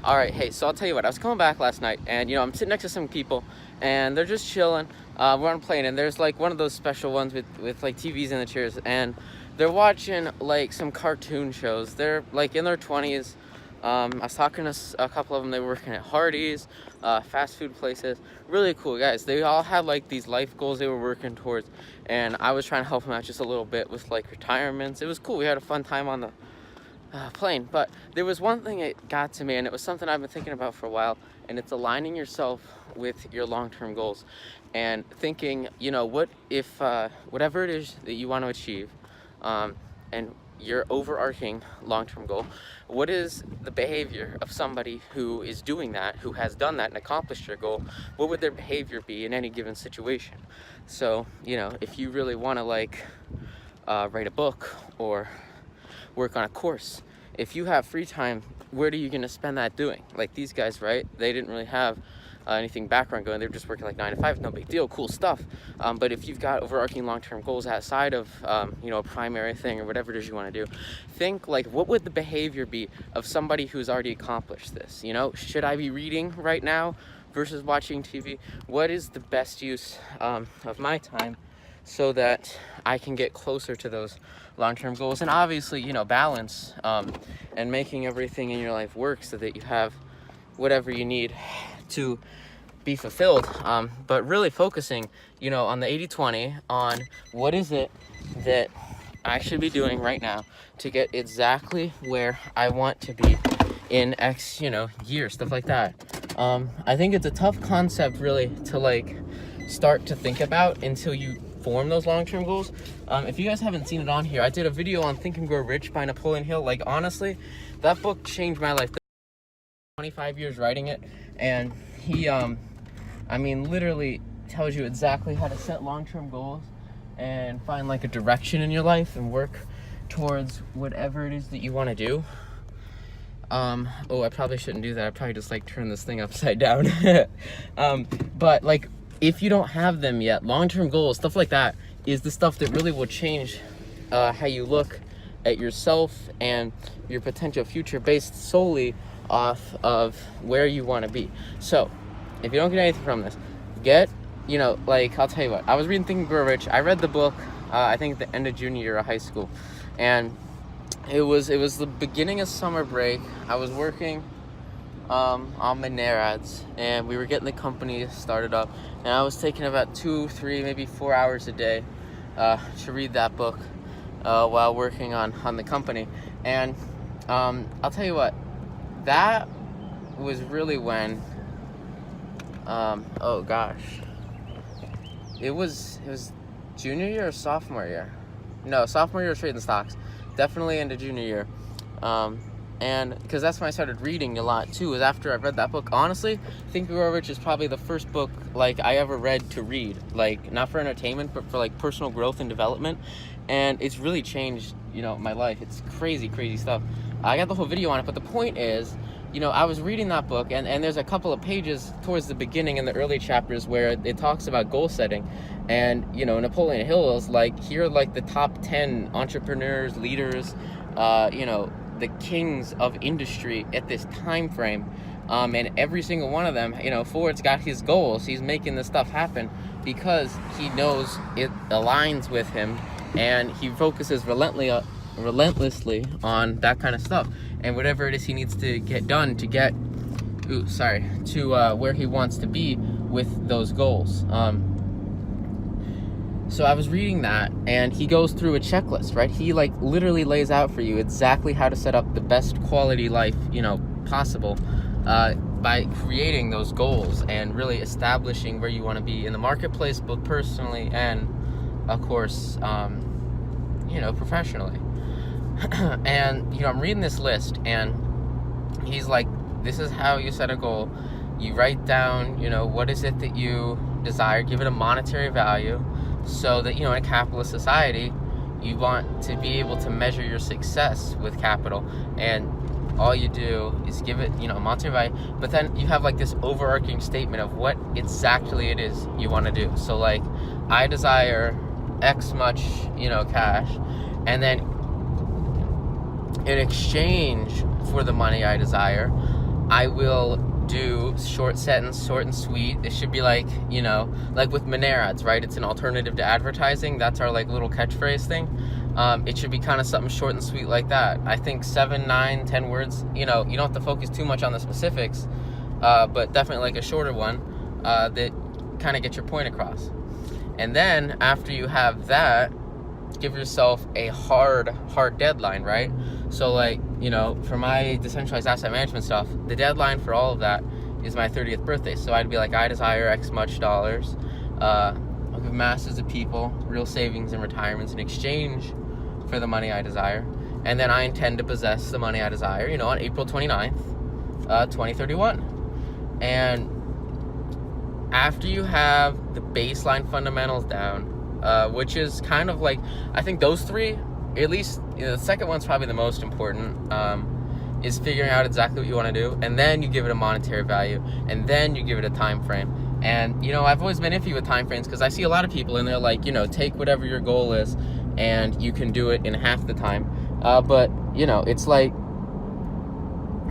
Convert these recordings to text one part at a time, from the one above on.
All right, hey, so I'll tell you what, I was coming back last night and, I'm sitting next to some people and they're just chilling. We're on a plane and there's like one of those special ones with like TVs in the chairs, and they're watching like some cartoon shows. They're like in their 20s. I was talking to a couple of them. They were working at Hardee's, fast food places. Really cool guys. They all had like these life goals they were working towards, and I was trying to help them out just a little bit with like retirements. It was cool. We had a fun time on the plane. But there was one thing that got to me, and it was something I've been thinking about for a while, and it's aligning yourself with your long-term goals and thinking, what if whatever it is that you want to achieve, and your overarching long-term goal, what is the behavior of somebody who is doing that, who has done that and accomplished their goal? What would their behavior be in any given situation? So if you really want to write a book or work on a course, if you have free time, what are you going to spend that doing? Like these guys, right? They didn't really have anything background going. They were just working like 9 to 5, no big deal, cool stuff. But if you've got overarching long-term goals outside of a primary thing or whatever it is you want to do, think like, what would the behavior be of somebody who's already accomplished this? Should I be reading right now versus watching TV? What is the best use of my time so that I can get closer to those long-term goals? And obviously, balance and making everything in your life work so that you have whatever you need to be fulfilled. But really focusing, on the 80-20, on what is it that I should be doing right now to get exactly where I want to be in X, years, stuff like that. I think it's a tough concept really to start to think about until you form those long-term goals. If you guys haven't seen it on here, I did a video on Think and Grow Rich by Napoleon Hill. Honestly, that book changed my life. 25 years writing it, and he literally tells you exactly how to set long-term goals and find a direction in your life and work towards whatever it is that you want to do. I probably shouldn't do that. I probably just turn this thing upside down. But if you don't have them yet, long-term goals, stuff like that is the stuff that really will change how you look at yourself and your potential future based solely off of where you want to be. So if you don't get anything from this, I'll tell you what, I was reading Think and Grow Rich. I read the book I think at the end of junior year of high school, and it was the beginning of summer break. I was working on my NARADs, and we were getting the company started up, and I was taking about 2, 3, maybe 4 hours a day to read that book while working on the company. And I'll tell you what, that was really when it was junior year or sophomore year. No, sophomore year was trading stocks, definitely into junior year. And because that's when I started reading a lot too, was after I read that book. Honestly, Think and Grow Rich is probably the first book I ever read to read, not for entertainment but for personal growth and development. And it's really changed my life. It's crazy stuff. I got the whole video on it, but the point is, I was reading that book, and there's a couple of pages towards the beginning in the early chapters where it talks about goal setting. And Napoleon Hill is here are the top 10 entrepreneurs, leaders, the kings of industry at this time frame, and every single one of them, Ford's got his goals. He's making this stuff happen because he knows it aligns with him, and he focuses relentlessly on that kind of stuff, and whatever it is he needs to get done to get to where he wants to be with those goals. So I was reading that, and he goes through a checklist, right? He literally lays out for you exactly how to set up the best quality life, possible, by creating those goals and really establishing where you want to be in the marketplace, both personally and, of course, professionally. And, I'm reading this list, and he's this is how you set a goal. You write down, what is it that you desire, give it a monetary value, so that, in a capitalist society, you want to be able to measure your success with capital, and all you do is give it, a monetary value, but then you have this overarching statement of what exactly it is you want to do. So I desire X much, cash, and then in exchange for the money I desire, I will do short sentence, short and sweet. It should be like, you know, like with Menards, right? It's an alternative to advertising. That's our like little catchphrase thing. It should be kind of something short and sweet like that. I think 7, 9, 10 words, you know, you don't have to focus too much on the specifics, but definitely like a shorter one that kind of gets your point across. And then after you have that, give yourself a hard deadline, right? So like, you know, for my decentralized asset management stuff, the deadline for all of that is my 30th birthday. So I'd be like, I desire X much dollars. I'll give masses of people real savings and retirements in exchange for the money I desire. And then I intend to possess the money I desire, you know, on April 29th, 2031. And after you have the baseline fundamentals down, which is kind of like, I think those three, at least, you know, the second one's probably the most important, is figuring out exactly what you want to do, and then you give it a monetary value, and then you give it a time frame. And, you know, I've always been iffy with time frames because I see a lot of people and they're like, you know, take whatever your goal is and you can do it in half the time. But, you know, it's like,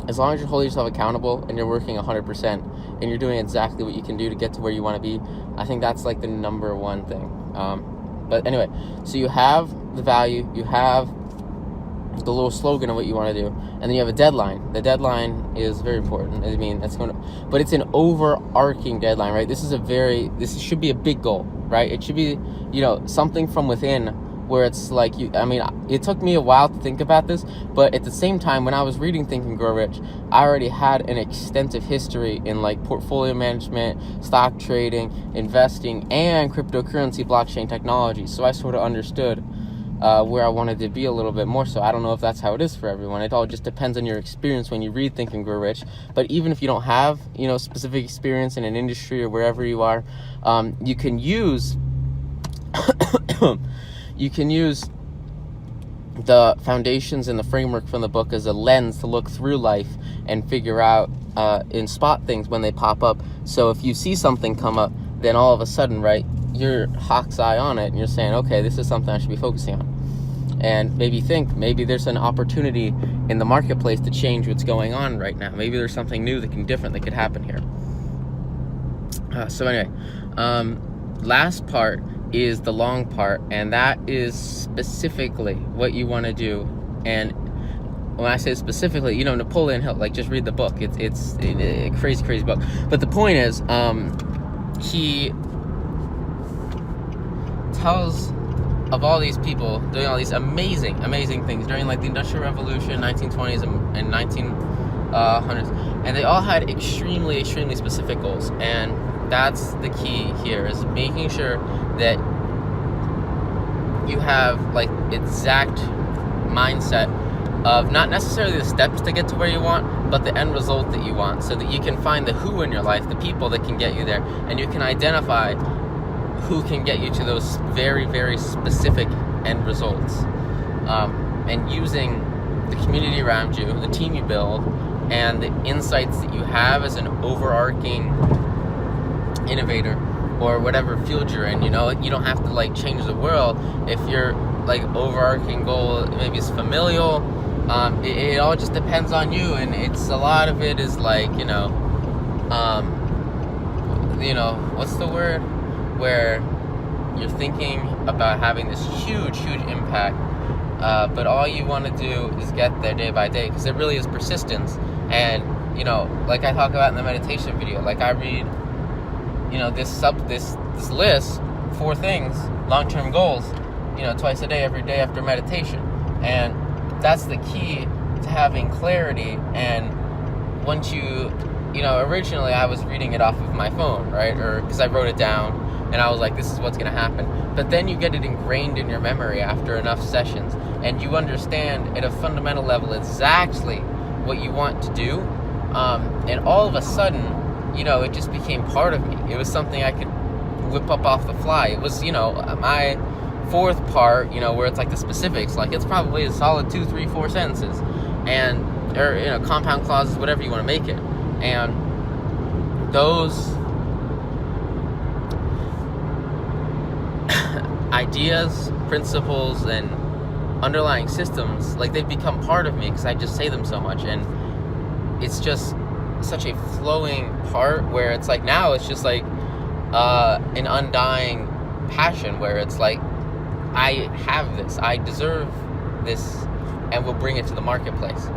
as long as you're holding yourself accountable and you're working 100% and you're doing exactly what you can do to get to where you want to be, I think that's like the number one thing. But anyway, so you have the value, you have the little slogan of what you want to do, and then you have a deadline. The deadline is very important. I mean, that's going to, but it's an overarching deadline, right? This should be a big goal, right? It should be, you know, something from within where it's like, it took me a while to think about this, but at the same time, when I was reading Think and Grow Rich, I already had an extensive history in like portfolio management, stock trading, investing, and cryptocurrency blockchain technology. So I sort of understood where I wanted to be a little bit more. So I don't know if that's how it is for everyone. It all just depends on your experience when you read Think and Grow Rich. But even if you don't have, you know, specific experience in an industry or wherever you are, you can use the foundations and the framework from the book as a lens to look through life and figure out and spot things when they pop up. So if you see something come up, then all of a sudden, right, you're hawk's eye on it and you're saying, okay, this is something I should be focusing on. And maybe there's an opportunity in the marketplace to change what's going on right now. Maybe there's something new different that could happen here. So anyway, last part is the long part, and that is specifically what you want to do. And when I say specifically, you know, Napoleon Hill, like, just read the book. It's a crazy book. But the point is, he tells of all these people doing all these amazing things during like the Industrial Revolution, 1920s and 1900s, and they all had extremely specific goals. And that's the key here, is making sure that you have like exact mindset of not necessarily the steps to get to where you want, but the end result that you want, so that you can find the who in your life, the people that can get you there, and you can identify who can get you to those very specific end results. And using the community around you, the team you build, and the insights that you have as an overarching innovator or whatever field you're in. You know, you don't have to like change the world if your like overarching goal maybe is familial. It all just depends on you, and it's a lot of it is like, you know, what's the word, where you're thinking about having this huge impact, but all you want to do is get there day by day, because it really is persistence. And, you know, like I talk about in the meditation video, like I read, you know, this list, 4 things, long-term goals, you know, twice a day, every day after meditation. And that's the key to having clarity. And once you know, originally I was reading it off of my phone, right? Or because I wrote it down and I was like, this is what's going to happen. But then you get it ingrained in your memory after enough sessions, and you understand at a fundamental level exactly what you want to do. And all of a sudden, you know, it just became part of me. It was something I could whip up off the fly. It was, you know, my 4th part, you know, where it's like the specifics, like it's probably a solid 2, 3, 4 sentences, and, or, you know, compound clauses, whatever you want to make it. And those ideas, principles, and underlying systems, like, they've become part of me because I just say them so much. And it's just, such a flowing part where it's like now it's just like an undying passion where it's like I have this, I deserve this, and we'll bring it to the marketplace.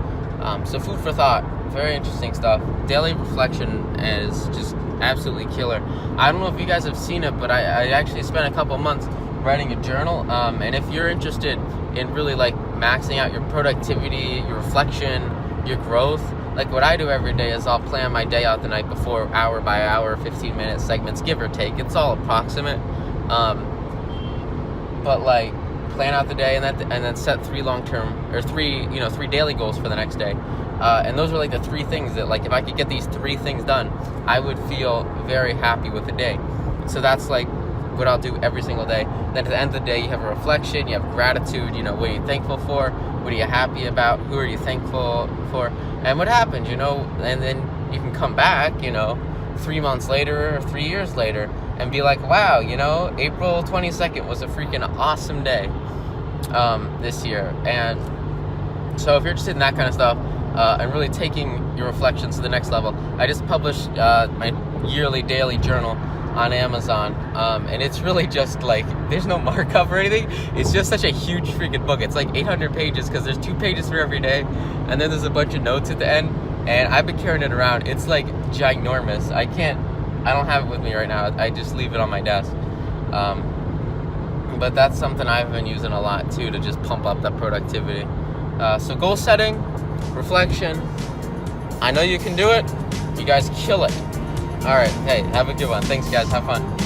So food for thought, very interesting stuff. Daily reflection is just absolutely killer. I don't know if you guys have seen it, but I actually spent a couple months writing a journal, and if you're interested in really like maxing out your productivity, your reflection, your growth, like what I do every day is I'll plan my day out the night before, hour by hour, 15-minute segments, give or take. It's all approximate, but like plan out the day and then set three daily goals for the next day. And those are like the three things that, like, if I could get these three things done, I would feel very happy with the day. So that's like what I'll do every single day. Then at the end of the day, you have a reflection, you have gratitude, what are you thankful for, what are you happy about, who are you thankful for, and what happened, and then you can come back, 3 months later or 3 years later and be like, wow, April 22nd was a freaking awesome day this year. And so if you're interested in that kind of stuff, and really taking your reflections to the next level, I just published my yearly daily journal on Amazon, and it's really just like, there's no markup or anything. It's just such a huge freaking book. It's like 800 pages because there's 2 pages for every day, and then there's a bunch of notes at the end, and I've been carrying it around. It's like ginormous. I don't have it with me right now. I just leave it on my desk. But that's something I've been using a lot too, to just pump up that productivity. So goal setting, reflection. I know you can do it. You guys kill it. All right. Hey, have a good one. Thanks, guys. Have fun.